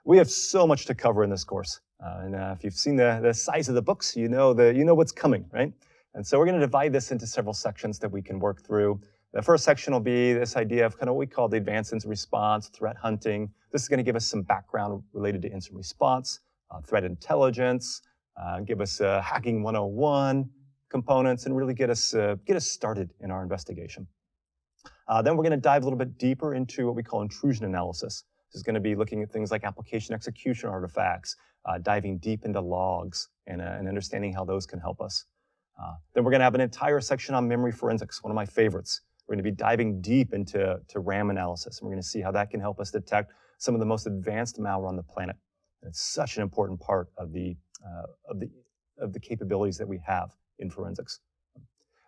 We have so much to cover in this course. And if you've seen the size of the books, you know what's coming, right? And so we're going to divide this into several sections that we can work through. The first section will be this idea of kind of what we call the advanced incident response, threat hunting. This is going to give us some background related to incident response, threat intelligence, give us hacking 101 components, and really get us started in our investigation. Then we're going to dive a little bit deeper into what we call intrusion analysis. This is going to be looking at things like application execution artifacts, diving deep into logs, and understanding how those can help us. Then we're going to have an entire section on memory forensics, one of my favorites. We're going to be diving deep into RAM analysis, and we're going to see how that can help us detect some of the most advanced malware on the planet. And it's such an important part of the capabilities that we have in forensics.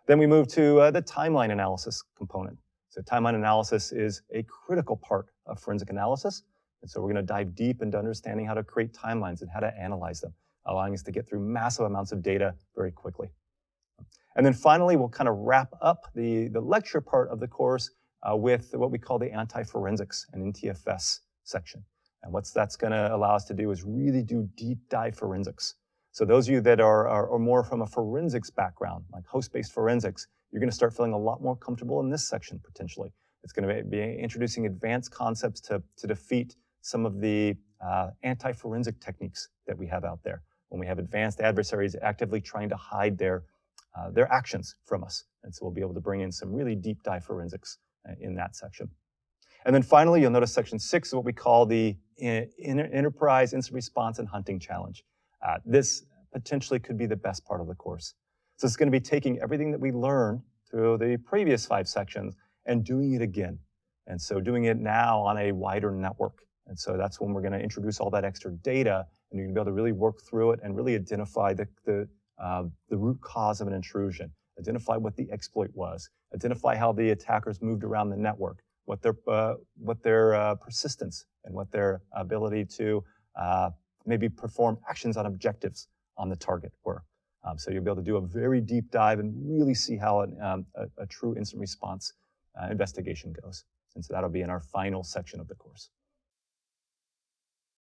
Then we move to the timeline analysis component. So timeline analysis is a critical part of forensic analysis. And so we're going to dive deep into understanding how to create timelines and how to analyze them, allowing us to get through massive amounts of data very quickly. And then finally, we'll kind of wrap up the lecture part of the course with what we call the anti-forensics and NTFS section. And what that's going to allow us to do is really do deep dive forensics. So those of you that are more from a forensics background, like host-based forensics, you're going to start feeling a lot more comfortable in this section potentially. It's going to be introducing advanced concepts to defeat some of the anti-forensic techniques that we have out there when we have advanced adversaries actively trying to hide their actions from us. And so we'll be able to bring in some really deep dive forensics in that section. And then finally, you'll notice section 6 is what we call the Enterprise Incident Response and Hunting Challenge. This potentially could be the best part of the course. So it's going to be taking everything that we learned through the previous 5 sections and doing it again. And so doing it now on a wider network. And so that's when we're going to introduce all that extra data, and you're going to be able to really work through it and really identify the root cause of an intrusion, identify what the exploit was, identify how the attackers moved around the network, what their persistence and what their ability to maybe perform actions on objectives on the target were. So you'll be able to do a very deep dive and really see how a true incident response investigation goes. And so that'll be in our final section of the course.